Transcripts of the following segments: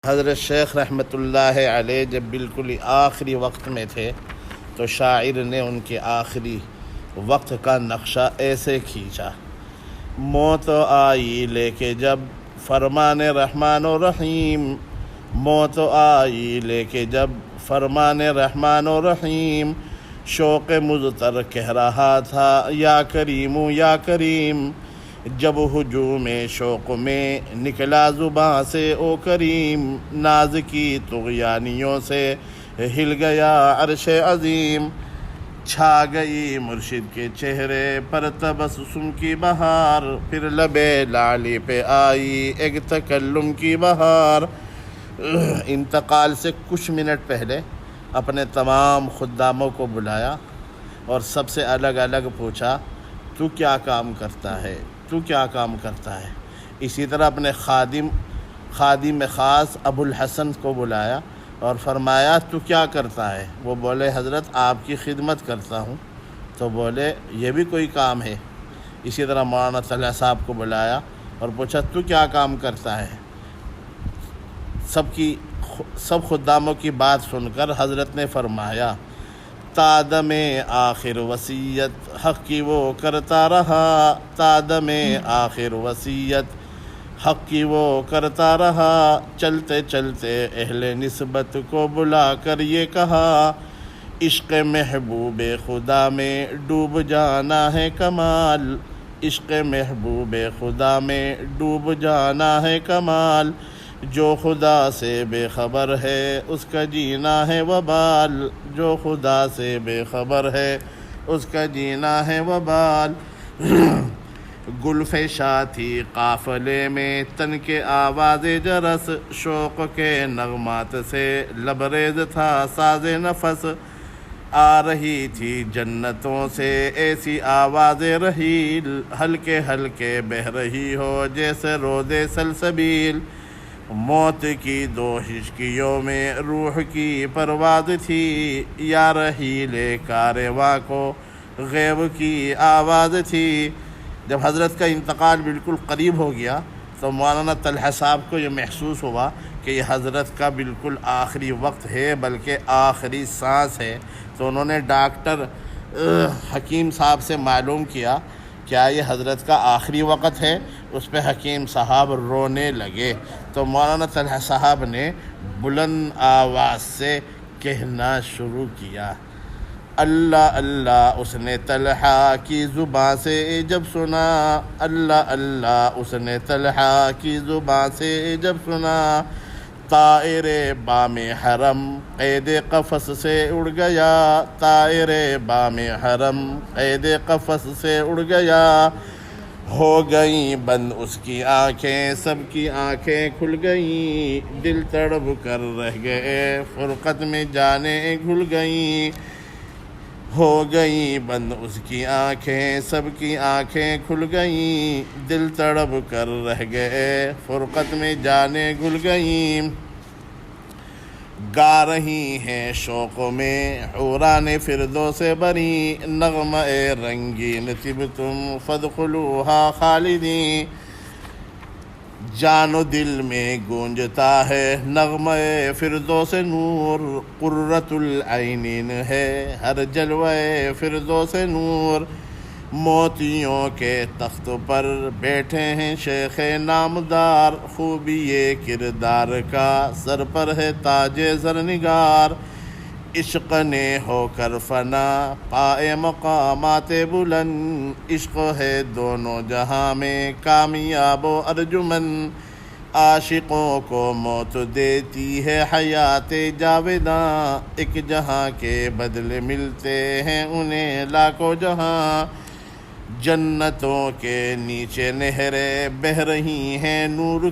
حضرت شیخ رحمۃ اللہ علیہ جب بالکل آخری وقت میں تھے تو شاعر نے ان کے آخری وقت کا نقشہ ایسے کھینچا: موت آئی لے کے جب فرمان رحمان و رحیم، موت آئی لے کے جب فرمان رحمان و رحیم، شوق مضطر کہہ رہا تھا یا کریم یا کریم، جب ہجوم شوق میں نکلا زباں سے او کریم، ناز کی طغیانیوں سے ہل گیا عرش عظیم، چھا گئی مرشد کے چہرے پر تبسم کی بہار، پھر لبے لالی پہ آئی ایک تکلم کی بہار۔ انتقال سے کچھ منٹ پہلے اپنے تمام خداموں کو بلایا اور سب سے الگ الگ پوچھا: تو کیا کام کرتا ہے؟ تو کیا کام کرتا ہے؟ اسی طرح اپنے خادم خاص ابو الحسن کو بلایا اور فرمایا: تو کیا کرتا ہے؟ وہ بولے: حضرت آپ کی خدمت کرتا ہوں۔ تو بولے: یہ بھی کوئی کام ہے؟ اسی طرح مولانا طلحہ صاحب کو بلایا اور پوچھا: تو کیا کام کرتا ہے؟ سب خداموں کی بات سن کر حضرت نے فرمایا: تادم آخر وصیت حق کی وہ کرتا رہا، تادم آخر وصیت حق کی وہ کرتا رہا، چلتے چلتے اہل نسبت کو بلا کر یہ کہا، عشق محبوب خدا میں ڈوب جانا ہے کمال، عشق محبوب خدا میں ڈوب جانا ہے کمال، جو خدا سے بے خبر ہے اس کا جینا ہے وبال، جو خدا سے بے خبر ہے اس کا جینا ہے وبال۔ گلفشا تھی قافلے میں تن کے آواز جرس، شوق کے نغمات سے لبریز تھا ساز نفس، آ رہی تھی جنتوں سے ایسی آواز رحیل، ہلکے ہلکے بہہ رہی ہو جیسے رود سلسبیل، موت کی دو ہچکیوں میں روح کی پرواز تھی، یا رحیل کارواں کو غیب کی آواز تھی۔ جب حضرت کا انتقال بالکل قریب ہو گیا تو مولانا طلحہ صاحب کو یہ محسوس ہوا کہ یہ حضرت کا بالکل آخری وقت ہے، بلکہ آخری سانس ہے۔ تو انہوں نے ڈاکٹر حکیم صاحب سے معلوم کیا کیا یہ حضرت کا آخری وقت ہے؟ اس پہ حکیم صاحب رونے لگے۔ تو مولانا طلحہ صاحب نے بلند آواز سے کہنا شروع کیا: اللہ اللہ اس نے طلحہ کی زبان سے جب سنا، اللہ اللہ اس نے طلحہ کی زبان سے جب سنا، طائر بام حرم قید قفس سے اڑ گیا، طائر بام حرم قید قفس سے اڑ گیا، ہو گئیں بند اس کی آنکھیں سب کی آنکھیں کھل گئیں، دل تڑپ کر رہ گئے فرقت میں جانیں گھل گئیں، ہو گئیں بند اس کی آنکھیں سب کی آنکھیں کھل گئیں، دل تڑپ کر رہ گئے فرقت میں جانیں گھل گئیں، گا رہی ہیں شوق میں حوران فردوس بری، نغمہ رنگین طبتم فادخلوہا خالدین، جان و دل میں گونجتا ہے نغمہ فردوس نور، قرۃ العینین ہے ہر جلوہ فردوس نور، موتیوں کے تخت پر بیٹھے ہیں شیخ نامدار، خوبی کردار کا سر پر ہے تاج زرنگار، عشق نے ہو کر فنا پائے مقامات بلند، عشق ہے دونوں جہاں میں کامیاب و ارجمند، عاشقوں کو موت دیتی ہے حیات جاوداں، ایک جہاں کے بدلے ملتے ہیں انہیں لاکھوں جہاں، جنتوں کے نیچے نہریں بہہ رہی ہیں نور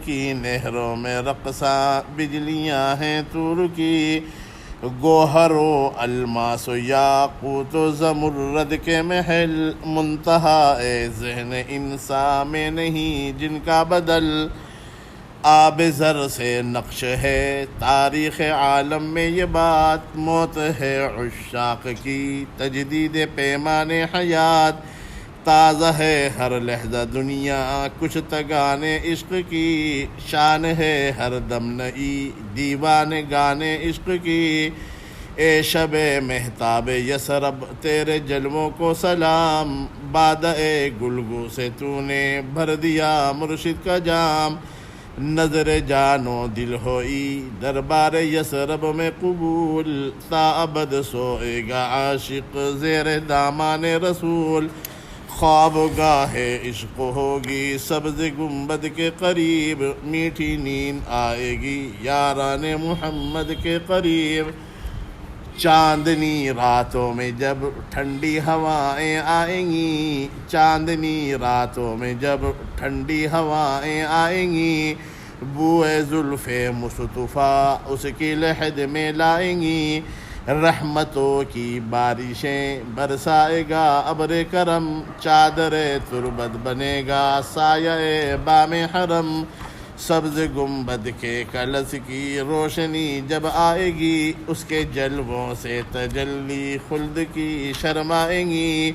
کی نہروں میں رقصاں بجلیاں ہیں طور کی، گوہر و الماس و یاقوت و زمرد کے محل، منتہا ذہن انسان میں نہیں جن کا بدل، آب زر سے نقش ہے تاریخ عالم میں یہ بات، موت ہے عشاق کی تجدید پیمان حیات، تازہ ہے ہر لحظہ دنیا کچھ تگانے عشق کی، شان ہے ہر دم نئی دیوانے گانے عشق کی۔ اے شب مہتاب یسرب تیرے جلووں کو سلام، بادہ گلگو سے تو نے بھر دیا مرشد کا جام۔ نظر جانو دل ہوئی دربار یسرب میں قبول، تا ابد سوئے گا عاشق زیر دامان رسول۔ خواب گاہ عشق ہوگی سبز گنبد کے قریب، میٹھی نیند آئے گی یاران محمد کے قریب۔ چاندنی راتوں میں جب ٹھنڈی ہوائیں آئیں گی، چاندنی راتوں میں جب ٹھنڈی ہوائیں آئیں گی، بوئے زلف مصطفیٰ اس کی لحد میں لائیں گی۔ رحمتوں کی بارشیں برسائے گا ابر کرم، چادر تربت بنے گا سایہ بام حرم۔ سبز گنبد کے کلش کی روشنی جب آئے گی، اس کے جلووں سے تجلی خلد کی شرمائیں گی،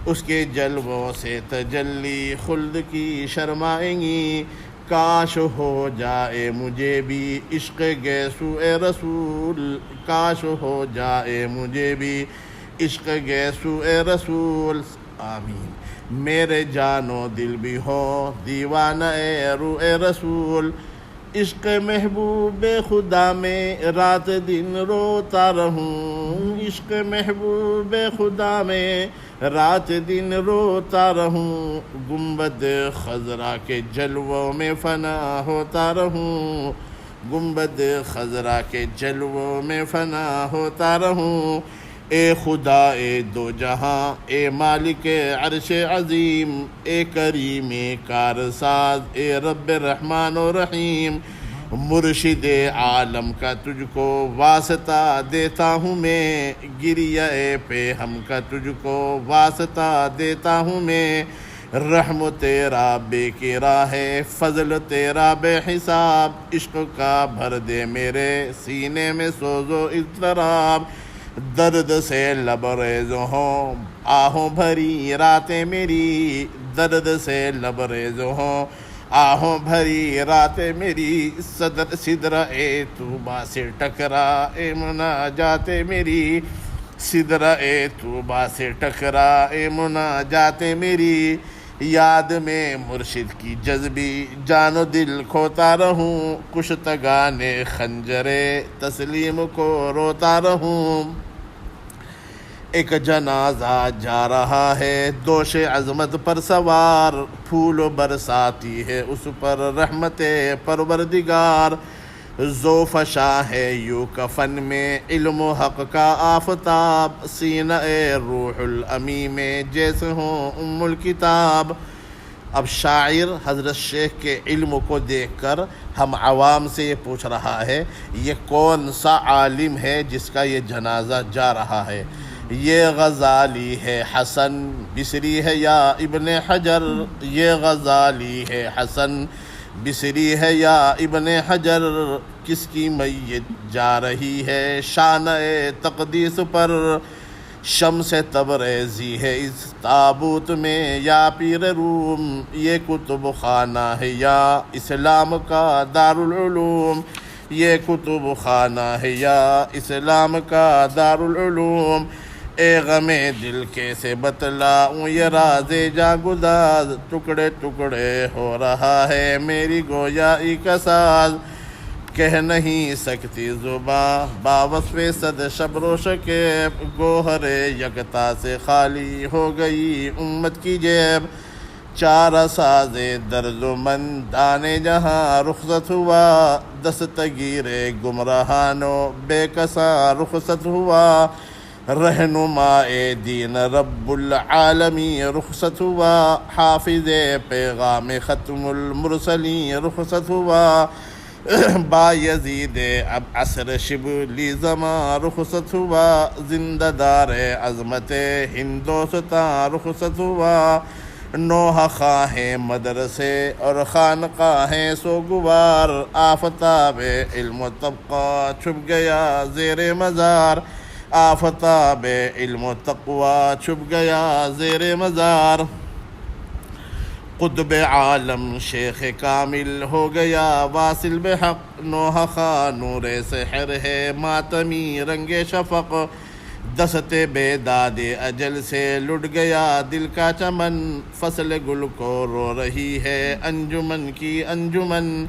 اس کے جلووں سے تجلی خلد کی شرمائیں گی۔ کاش ہو جائے مجھے بھی عشق گیسو اے رسول، کاش ہو جائے مجھے بھی عشق گیسو اے رسول، آمین۔ میرے جان و دل بھی ہو دیوانہ اے روح رسول، عشق محبوب خدا میں رات دن روتا رہوں، عشق محبوب خدا میں رات دن روتا رہوں، گنبد خضرا کے جلووں میں فنا ہوتا رہوں، گنبد خضرا کے جلووں میں فنا ہوتا رہوں۔ اے خدا اے دو جہاں، اے مالک عرش عظیم، اے کریم کارساز، اے رب رحمان و رحیم، مرشد عالم کا تجھ کو واسطہ دیتا ہوں میں، گریہ پہ ہم کا تجھ کو واسطہ دیتا ہوں میں۔ رحم تیرا بے کرا ہے، فضل تیرا بے حساب، عشق کا بھر دے میرے سینے میں سوز و اضطراب۔ درد سے لبریز ہوں آہوں بھری راتیں میری، درد سے لبریز ہوں آہوں بھری راتیں میری، سدرہ طوبہ سے ٹکرا اے مناجات میری، سدرہ طوبہ سے ٹکرا اے مناجات میری۔ یاد میں مرشد کی جذبی جان و دل کھوتا رہوں، کشتگان خنجر تسلیم کو روتا رہوں۔ ایک جنازہ جا رہا ہے دوش عظمت پر سوار، پھول برساتی ہے اس پر رحمت پروردگار۔ ذوفشاں ہے یوں کفن میں علم و حق کا آفتاب، سینہ روح الامیں میں جیسے ہوں ام الکتاب۔ اب شاعر حضرت شیخ کے علم کو دیکھ کر ہم عوام سے یہ پوچھ رہا ہے، یہ کون سا عالم ہے جس کا یہ جنازہ جا رہا ہے؟ یہ غزالی ہے حسن بصری ہے یا ابن حجر، یہ غزالی ہے حسن بصری ہے یا ابن حجر، کس کی میت جا رہی ہے شان تقدیس پر، شمس تبریزی ہے اس تابوت میں یا پیر روم، یہ کتب خانہ ہے یا اسلام کا دارالعلوم، یہ کتب خانہ ہے یا اسلام کا دارالعلوم۔ اے غم دل کیسے بتلاؤں یہ راز جاگداز، ٹکڑے ٹکڑے ہو رہا ہے میری گویائی کا ساز، کہہ نہیں سکتی زباں باوصف صد شبر و شکیب، گوہر یکتا سے خالی ہو گئی امت کی جیب، چارہ ساز درد و مندان جہاں رخصت ہوا، دستگیر گمراہانو بے کساں رخصت ہوا، رہنما دین رب العالمین رخصت ہوا، حافظ پیغام ختم المرسلین رخصت ہوا، با یزید اب عصر شبلی زمان رخصت ہوا، زندہ دار عظمت ہندوستان رخصت ہوا، نوحہ خواہیں مدرسے اور خانقاہیں سوگوار، آفتاب علم و طبقہ چھپ گیا زیر مزار، آفتاب علم و تقوی چھپ گیا زیر مزار۔ قطب عالم شیخ کامل ہو گیا واصل بحق، نوح خواہ نور سحر ہے ماتمی رنگ شفق، دست بیداد اجل سے لٹ گیا دل کا چمن، فصل گل کو رو رہی ہے انجمن کی انجمن،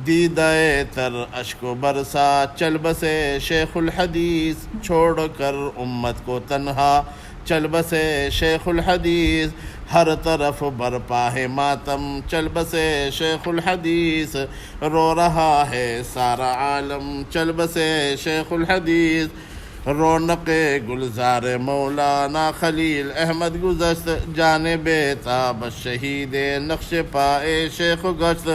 دیدہ تر اشک و برسا چل بسے شیخ الحدیث، چھوڑ کر امت کو تنہا چل بسے شیخ الحدیث، ہر طرف برپا ہے ماتم چل بسے شیخ الحدیث، رو رہا ہے سارا عالم چل بسے شیخ الحدیث، رونق گلزار مولانا خلیل احمد گزشت، جانب تاب شہید نقش پائے شیخ گشت،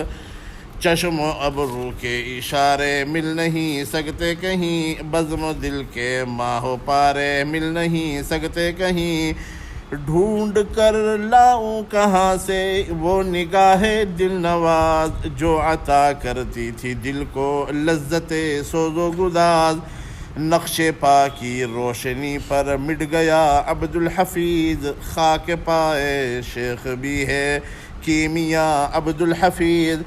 چشم و ابرو کے اشارے مل نہیں سکتے کہیں، بزم و دل کے ماہ پارے مل نہیں سکتے کہیں، ڈھونڈ کر لاؤں کہاں سے وہ نگاہ دل نواز، جو عطا کرتی تھی دل کو لذت سوز و گداز، نقش پا کی روشنی پر مٹ گیا عبد الحفیظ، خاک پائے شیخ بھی ہے کیمیا عبد الحفیظ،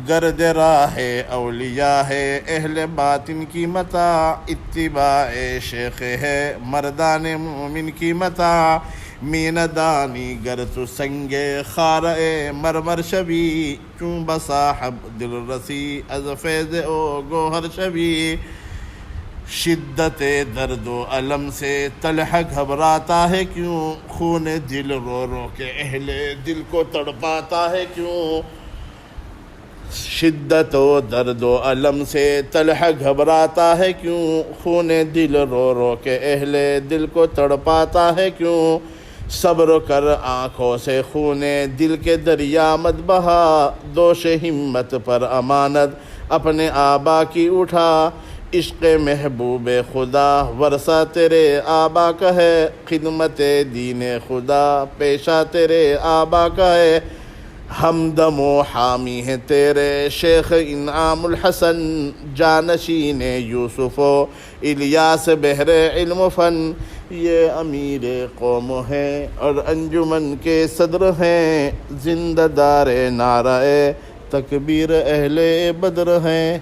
گرد راہ اولیاء ہے اہل باطن کی متاع، اتباع شیخ ہے مردان مومن کی متاع، مین دانی گر تو سنگ خارِ مرمر شبی، چون بصاحب دل رسی از فیض او گوہر شبی، شدت درد و علم سے طلحہ گھبراتا ہے کیوں، خون دل رو رو کے اہل دل کو تڑپاتا ہے کیوں، شدت و درد و علم سے طلحہ گھبراتا ہے کیوں، خون دل رو رو کے اہل دل کو تڑپاتا ہے کیوں، صبر کر آنکھوں سے خون دل کے دریا مت بہا، دوش ہمت پر امانت اپنے آبا کی اٹھا، عشق محبوب خدا ورثہ تیرے آبا کا ہے، خدمت دین خدا پیشہ تیرے آبا کا ہے، ہمدم و حامی ہے تیرے شیخ انعام الحسن، جانشین یوسف و الیاس بحر علم و فن، یہ امیر قوم ہیں اور انجمن کے صدر ہیں، زندہ دار نعرہ تکبیر اہل بدر ہیں۔